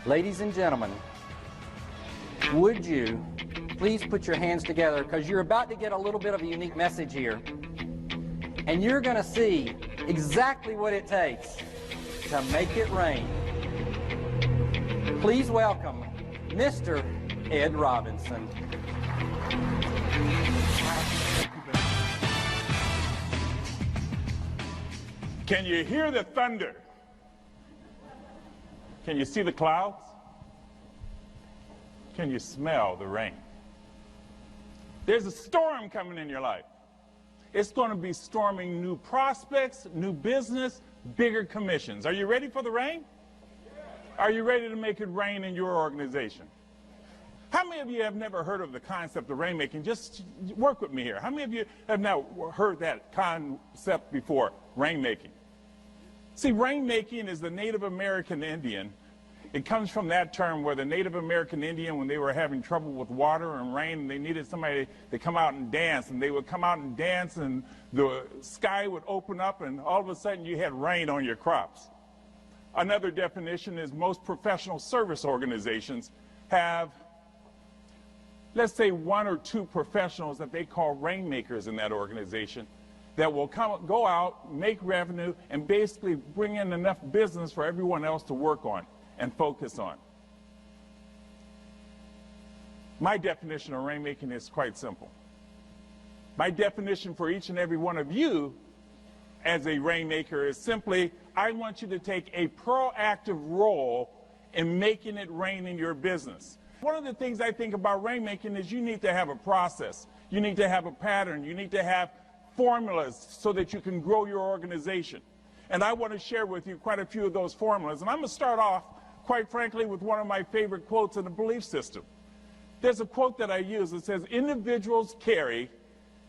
Ladies and gentlemen, would you please put your hands together, because you're about to get a little bit of a unique message here. And you're going to see exactly what it takes to make it rain. Please welcome Mr. Ed Robinson. Can you hear the thunder? Can you see the clouds? Can you smell the rain? There's a storm coming in your life. It's going to be storming new prospects, new business, bigger commissions. Are you ready for the rain? Are you ready to make it rain in your organization? How many of you have never heard of the concept of rainmaking? Just work with me here. How many of you have now heard that concept before, rainmaking? See, rainmaking is the Native American Indian. It comes from that term where the Native American Indian, when they were having trouble with water and rain, they needed somebody to come out and dance, and they would come out and dance, and the sky would open up, and all of a sudden you had rain on your crops. Another definition is most professional service organizations have, let's say, one or two professionals that they call rainmakers in that organization that will go out, make revenue, and basically bring in enough business for everyone else to work on and focus on. My definition of rainmaking is quite simple. My definition for each and every one of you as a rainmaker is simply, I want you to take a proactive role in making it rain in your business. One of the things I think about rainmaking is you need to have a process. You need to have a pattern. You need to have formulas so that you can grow your organization. And I want to share with you quite a few of those formulas. And I'm going to start off, quite frankly, with one of my favorite quotes in the belief system. There's a quote that I use that says, individuals carry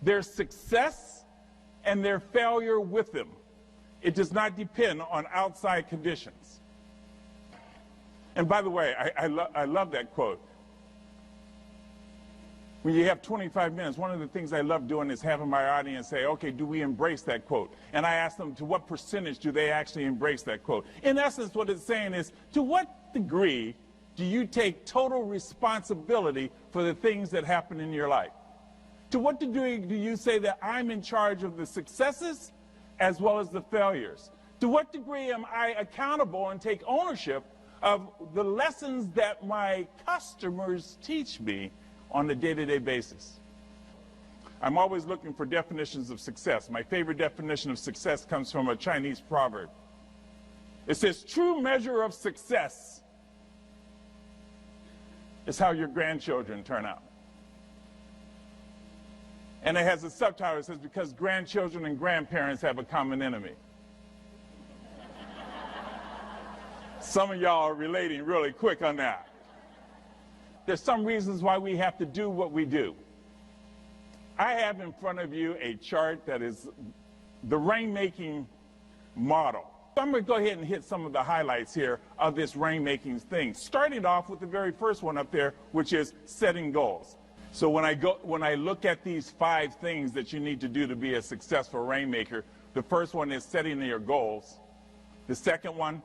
their success and their failure with them. It does not depend on outside conditions. And by the way, I love that quote. When you have 25 minutes, one of the things I love doing is having my audience say, okay, do we embrace that quote? And I ask them, to what percentage do they actually embrace that quote? In essence, what it's saying is, to what degree do you take total responsibility for the things that happen in your life? To what degree do you say that I'm in charge of the successes as well as the failures? To what degree am I accountable and take ownership of the lessons that my customers teach me on a day-to-day basis? I'm always looking for definitions of success. My favorite definition of success comes from a Chinese proverb. It says, true measure of success is how your grandchildren turn out. And it has a subtitle that says, because grandchildren and grandparents have a common enemy. Some of y'all are relating really quick on that. There's some reasons why we have to do what we do. I have in front of you a chart that is the rainmaking model. So I'm going to go ahead and hit some of the highlights here of this rainmaking thing, starting off with the very first one up there, which is setting goals. So when I look at these 5 things that you need to do to be a successful rainmaker, the first one is setting your goals. The second one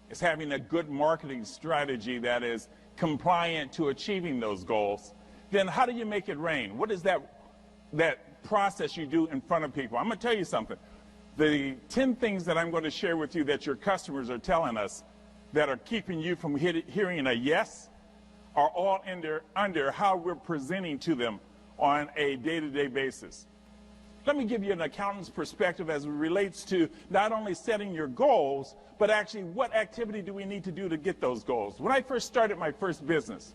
is having a good marketing strategy that is compliant to achieving those goals. Then how do you make it rain? What is that process you do in front of people? I'm going to tell you something. The 10 things that I'm going to share with you that your customers are telling us that are keeping you from hearing a yes are all under how we're presenting to them on a day-to-day basis. Let me give you an accountant's perspective as it relates to not only setting your goals, but actually what activity do we need to do to get those goals. When I first started my first business,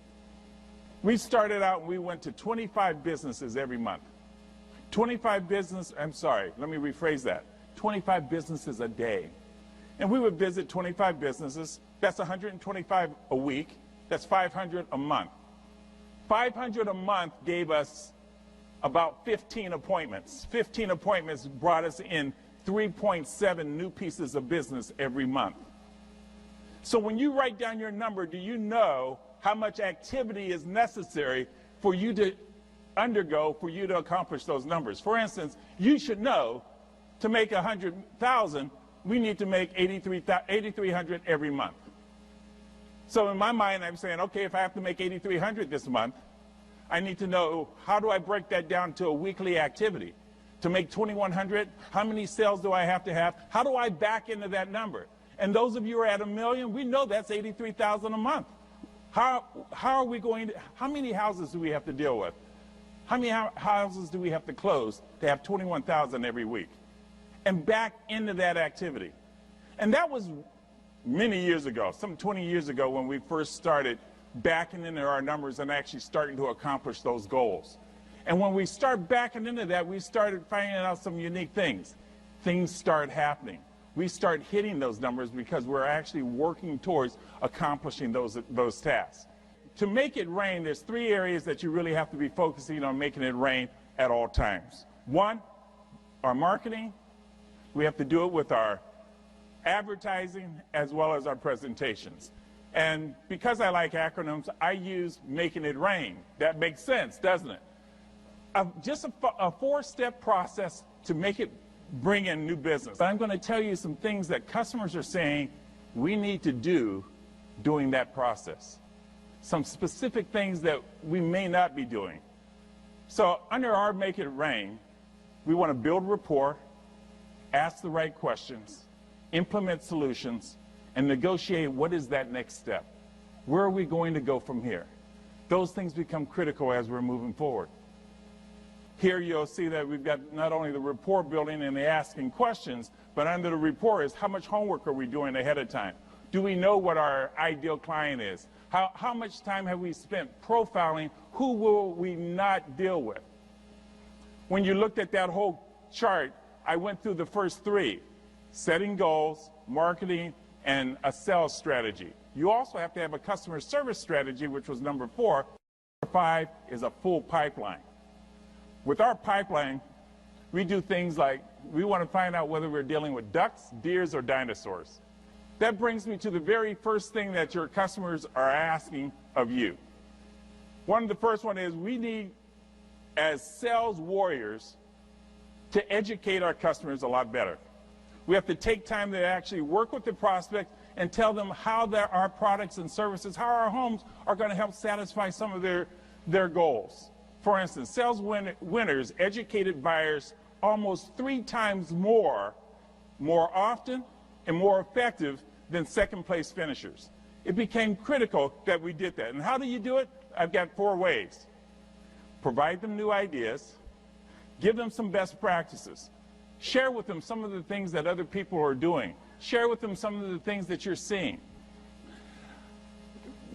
we started out and we went to 25 businesses every month. 25 businesses a day. And we would visit 25 businesses. That's 125 a week. That's 500 a month. 500 a month gave us about 15 appointments. 15 appointments brought us in 3.7 new pieces of business every month. So when you write down your number, do you know how much activity is necessary for you to undergo, for you to accomplish those numbers? For instance, you should know to make 100,000, we need to make 8,300 every month. So in my mind, I'm saying, okay, if I have to make 8,300 this month, I need to know, how do I break that down to a weekly activity? To make 2,100, how many sales do I have to have? How do I back into that number? And those of you who are at $1 million, we know that's 83,000 a month. How are we going to, how many houses do we have to deal with? How many houses do we have to close to have 21,000 every week? And back into that activity. And that was many years ago, some 20 years ago, when we first started backing into our numbers and actually starting to accomplish those goals. And when we start backing into that, we started finding out some unique things. Things start happening. We start hitting those numbers because we're actually working towards accomplishing those tasks. To make it rain, there's 3 areas that you really have to be focusing on making it rain at all times. 1, our marketing. We have to do it with our advertising as well as our presentations. And because I like acronyms, I use making it rain. That makes sense, doesn't it? Just a 4-step process to make it bring in new business. But I'm going to tell you some things that customers are saying we need to do during that process. Some specific things that we may not be doing. So under our Make It Rain, we want to build rapport, ask the right questions, implement solutions, and negotiate what is that next step. Where are we going to go from here? Those things become critical as we're moving forward. Here you'll see that we've got not only the rapport building and the asking questions, but under the rapport is how much homework are we doing ahead of time? Do we know what our ideal client is? How much time have we spent profiling who will we not deal with? When you looked at that whole chart, I went through the first 3, setting goals, marketing, and a sales strategy. You also have to have a customer service strategy, which was number 4. Number 5 is a full pipeline. With our pipeline, we do things like we want to find out whether we're dealing with ducks, deers, or dinosaurs. That brings me to the very first thing that your customers are asking of you. One of the first one is we need, as sales warriors, to educate our customers a lot better. We have to take time to actually work with the prospect and tell them how our products and services, how our homes are going to help satisfy some of their goals. For instance, sales winners, educated buyers, almost 3 times more often and more effective than second-place finishers. It became critical that we did that. And how do you do it? I've got 4 ways. Provide them new ideas, give them some best practices, share with them some of the things that other people are doing, share with them some of the things that you're seeing.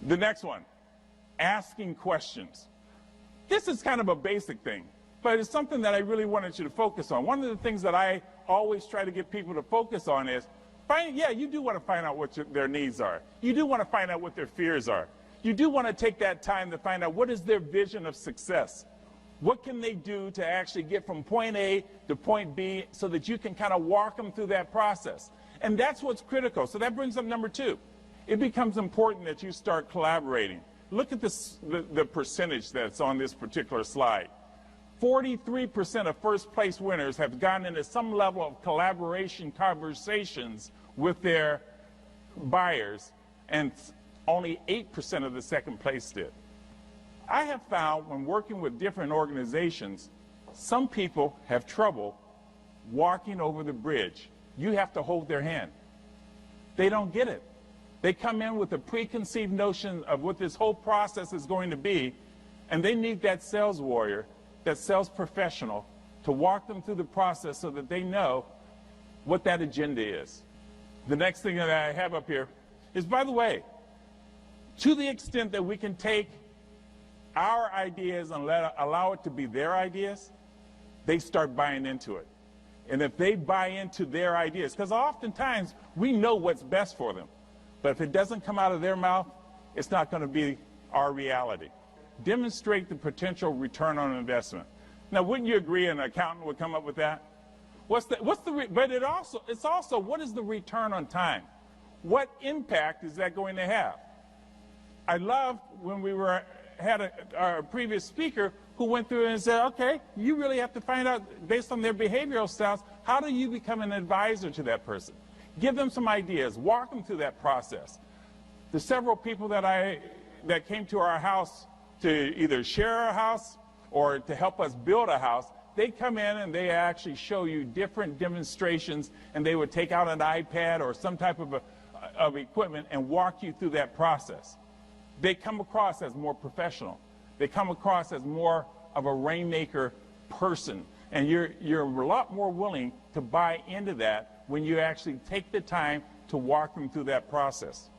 The next one, asking questions. This is kind of a basic thing, but it's something that I really wanted you to focus on. One of the things that I always try to get people to focus on is, you do want to find out what their needs are. You do want to find out what their fears are. You do want to take that time to find out what is their vision of success. What can they do to actually get from point A to point B so that you can kind of walk them through that process? And that's what's critical. So that brings up number 2. It becomes important that you start collaborating. Look at the percentage that's on this particular slide. 43% of first-place winners have gotten into some level of collaboration conversations with their buyers, and only 8% of the second place did. I have found when working with different organizations, some people have trouble walking over the bridge. You have to hold their hand. They don't get it. They come in with a preconceived notion of what this whole process is going to be, and they need that sales warrior, that sales professional, to walk them through the process so that they know what that agenda is. The next thing that I have up here is, by the way, to the extent that we can take our ideas and allow it to be their ideas, they start buying into it. And if they buy into their ideas, because oftentimes we know what's best for them, but if it doesn't come out of their mouth, it's not going to be our reality. Demonstrate the potential return on investment. Now, wouldn't you agree an accountant would come up with that? But it's also what is the return on time? What impact is that going to have? I loved when we had our previous speaker who went through and said, okay, you really have to find out, based on their behavioral styles, how do you become an advisor to that person? Give them some ideas, walk them through that process. The several people that came to our house to either share our house or to help us build a house, they come in and they actually show you different demonstrations, and they would take out an iPad or some type of equipment and walk you through that process. They come across as more professional. They come across as more of a rainmaker person, and you're a lot more willing to buy into that when you actually take the time to walk them through that process.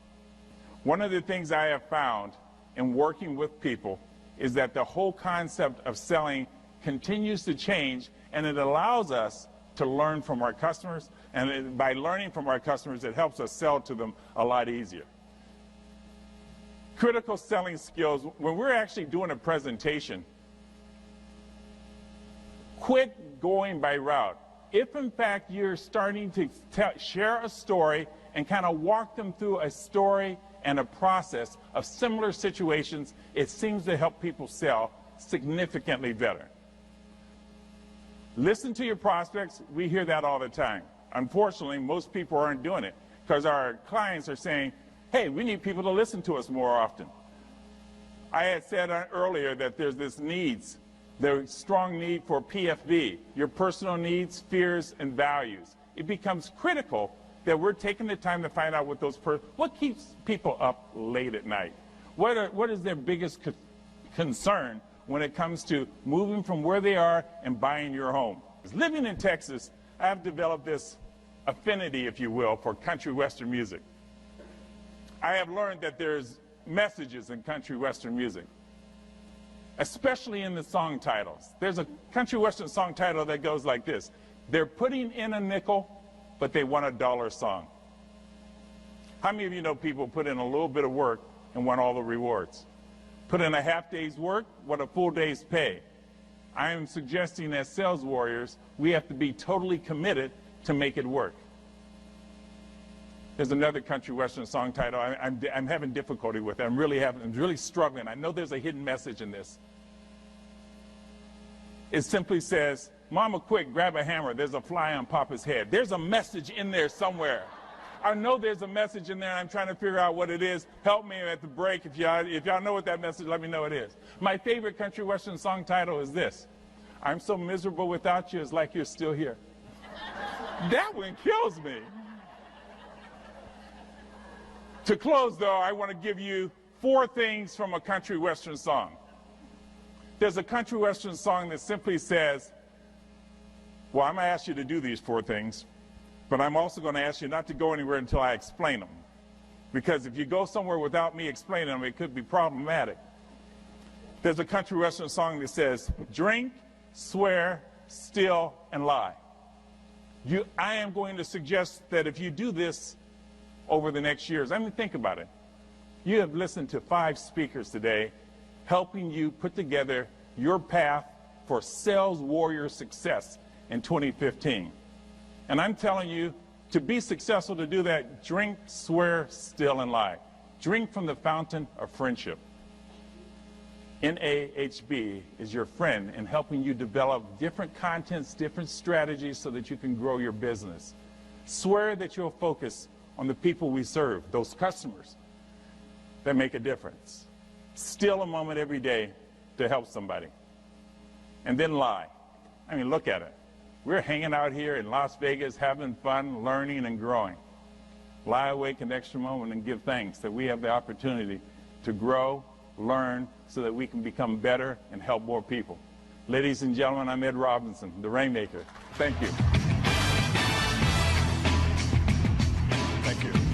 One of the things I have found in working with people is that the whole concept of selling continues to change, and it allows us to learn from our customers, and by learning from our customers, it helps us sell to them a lot easier. Critical selling skills, when we're actually doing a presentation, quit going by route. If in fact you're starting to share a story and kind of walk them through a story and a process of similar situations, it seems to help people sell significantly better. Listen to your prospects. We hear that all the time. Unfortunately, most people aren't doing it because our clients are saying, hey, we need people to listen to us more often. I had said earlier that there's this needs, the strong need for PFV, your personal needs, fears, and values. It becomes critical that we're taking the time to find out what keeps people up late at night. What is their biggest concern when it comes to moving from where they are and buying your home? Living in Texas, I've developed this affinity, if you will, for country western music. I have learned that there's messages in country western music, especially in the song titles. There's a country western song title that goes like this: they're putting in a nickel, but they want a dollar song. How many of you know people put in a little bit of work and want all the rewards? Put in a half day's work, want a full day's pay. I am suggesting as sales warriors, we have to be totally committed to make it work. There's another country western song title I'm having difficulty with. I'm really struggling. I know there's a hidden message in this. It simply says, Mama, quick, grab a hammer. There's a fly on Papa's head. There's a message in there somewhere. I know there's a message in there, and I'm trying to figure out what it is. Help me at the break. If y'all know what that message, let me know what it is. My favorite country western song title is this: I'm so miserable without you, it's like you're still here. That one kills me. To close, though, I want to give you 4 things from a country western song. There's a country western song that simply says, well, I'm going to ask you to do these 4 things, but I'm also going to ask you not to go anywhere until I explain them. Because if you go somewhere without me explaining them, it could be problematic. There's a country western song that says, drink, swear, steal, and lie. I am going to suggest that if you do this over the next years, I mean, think about it. You have listened to 5 speakers today helping you put together your path for sales warrior success in 2015. And I'm telling you, to be successful to do that, drink, swear, steal, and lie. Drink from the fountain of friendship. NAHB is your friend in helping you develop different contents, different strategies so that you can grow your business. Swear that you'll focus on the people we serve, those customers that make a difference. Steal a moment every day to help somebody. And then lie. I mean, look at it. We're hanging out here in Las Vegas, having fun, learning, and growing. Lie awake an extra moment and give thanks that we have the opportunity to grow, learn, so that we can become better and help more people. Ladies and gentlemen, I'm Ed Robinson, the Rainmaker. Thank you. Thank you.